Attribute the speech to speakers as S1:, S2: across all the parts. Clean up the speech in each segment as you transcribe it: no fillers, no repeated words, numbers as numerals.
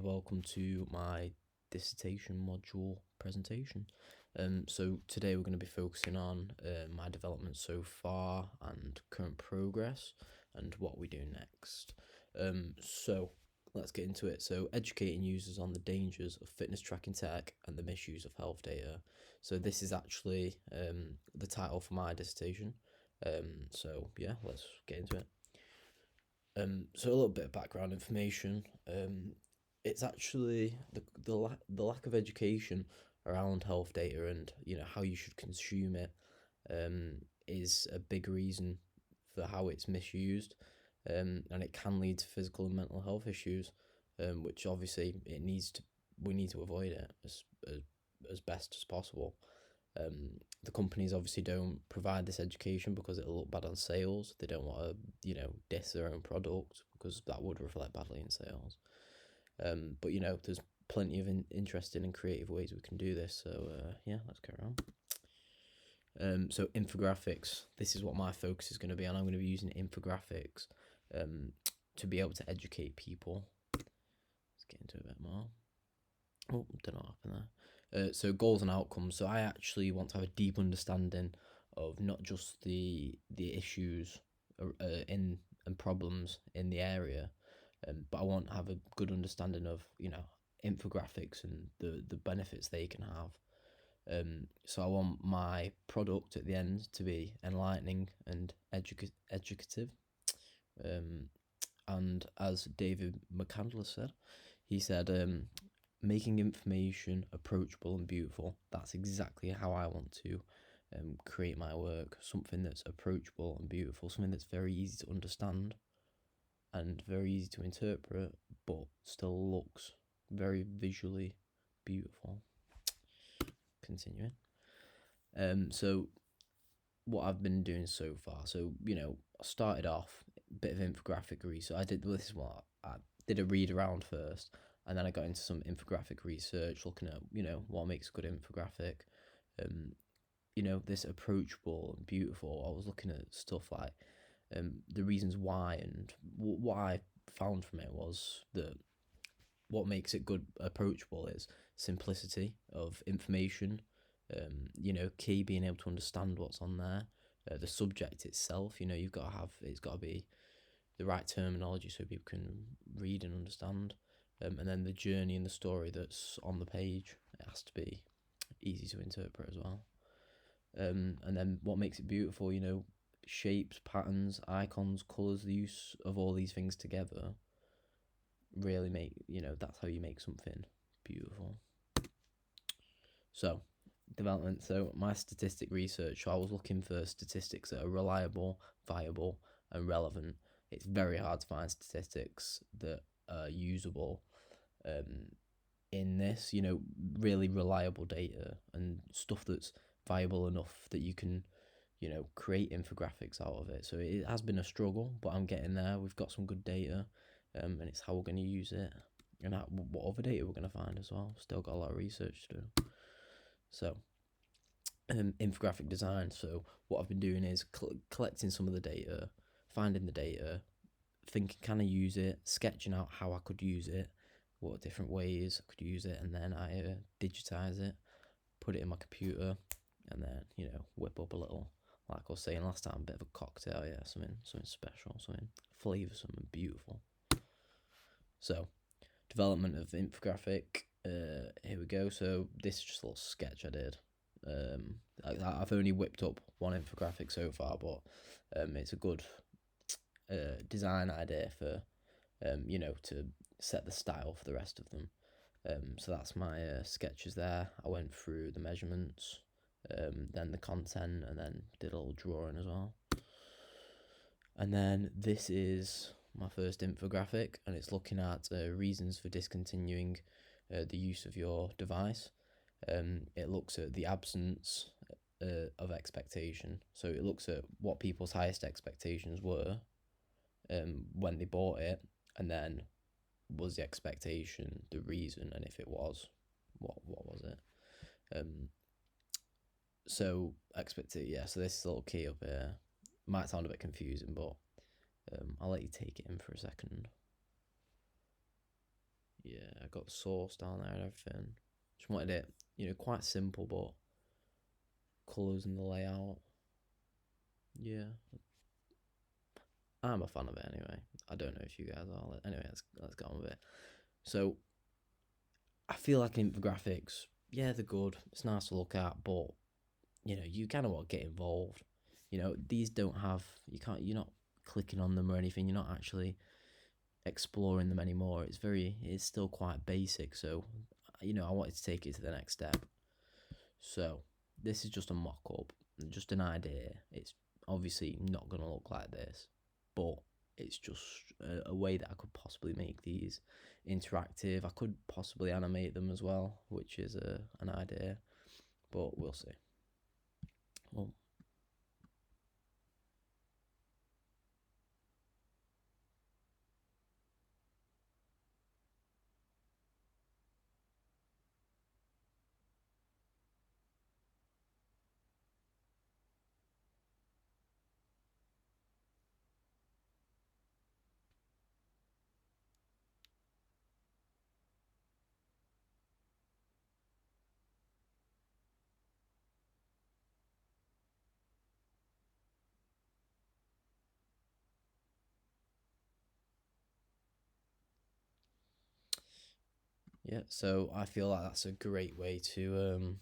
S1: Welcome to my dissertation module presentation. So today we're going to be focusing on my development so far and current progress and what we do next. So let's get into it. So educating users on the dangers of fitness tracking tech and the misuse of health data. So this is actually the title for my dissertation. So yeah, let's get into it. So a little bit of background information. It's actually the lack of education around health data and how you should consume it is a big reason for how it's misused, and it can lead to physical and mental health issues, which obviously we need to avoid it as best as possible. The companies obviously don't provide this education because it'll look bad on sales. They don't want to diss their own product because that would reflect badly in sales. But there's plenty of interesting and creative ways we can do this. So yeah, let's carry on. So infographics. This is what my focus is going to be on. I'm going to be using infographics to be able to educate people. Let's get into it a bit more. Oh, don't know what happened there. So goals and outcomes. So I actually want to have a deep understanding of not just the issues in and problems in the area, but I want to have a good understanding of infographics and the benefits they can have. So I want my product at the end to be enlightening and educative. And as David McCandless said, he said, making information approachable and beautiful. That's exactly how I want to create my work. Something that's approachable and beautiful, something that's very easy to understand and very easy to interpret, but still looks very visually beautiful. Continuing. So what I've been doing so far. So I started off a bit of infographic research. I did a read around first, and then I got into some infographic research, looking at what makes a good infographic. This approachable and beautiful. I was looking at stuff like the reasons why, and what I found from it was that what makes it good approachable is simplicity of information. Key being able to understand what's on there. The subject itself, you've got to have, it's got to be the right terminology so people can read and understand. And then the journey and the story that's on the page, it has to be easy to interpret as well. And then what makes it beautiful, shapes, patterns, icons, colours, the use of all these things together really make, that's how you make something beautiful. So development. So my statistic research, I was looking for statistics that are reliable, viable, and relevant. It's very hard to find statistics that are usable in this, really reliable data and stuff that's viable enough that you can, create infographics out of it. So it has been a struggle, but I'm getting there. We've got some good data, and it's how we're going to use it and what other data we're going to find as well. Still got a lot of research to do. So infographic design. So what I've been doing is collecting some of the data, finding the data, thinking can I use it, sketching out how I could use it, what different ways I could use it, and then I digitize it, put it in my computer, and then whip up a little, like I was saying last time, a bit of a cocktail, something special, something flavoursome and beautiful. So development of infographic. Here we go. So this is just a little sketch I did. I've only whipped up one infographic so far, but it's a good design idea for to set the style for the rest of them. So that's my sketches there. I went through the measurements, then the content, and then did a little drawing as well. And then this is my first infographic, and it's looking at reasons for discontinuing the use of your device. It looks at the absence of expectation. So it looks at what people's highest expectations were when they bought it, and then was the expectation the reason, and if it was, what was it? So so this little key up here might sound a bit confusing, but I'll let you take it in for a second. Yeah, I got the source down there and everything. Just wanted it, quite simple, but colours and the layout. Yeah, I'm a fan of it anyway. I don't know if you guys are. Anyway, let's get on with it. So I feel like infographics, yeah, they're good. It's nice to look at, but you kind of want to get involved. These don't have you're not clicking on them or anything. You're not actually exploring them anymore. It's still quite basic. So, I wanted to take it to the next step. So this is just a mock up, just an idea. It's obviously not going to look like this, but it's just a way that I could possibly make these interactive. I could possibly animate them as well, which is an idea, but we'll see. Well, yeah, so I feel like that's a great way to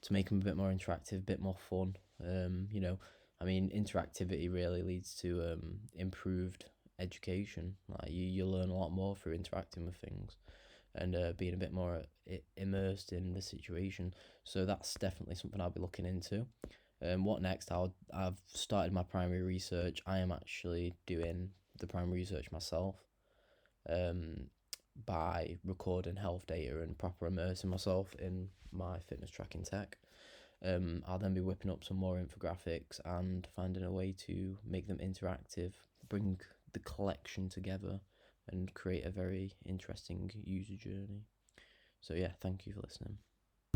S1: make them a bit more interactive, a bit more fun. I mean, interactivity really leads to improved education. Like you learn a lot more through interacting with things and being a bit more immersed in the situation. So that's definitely something I'll be looking into. What next? I've started my primary research. I am actually doing the primary research myself. Um, by recording health data and proper immersing myself in my fitness tracking tech. I'll then be whipping up some more infographics and finding a way to make them interactive, bring the collection together, and create a very interesting user journey. So, yeah, thank you for listening.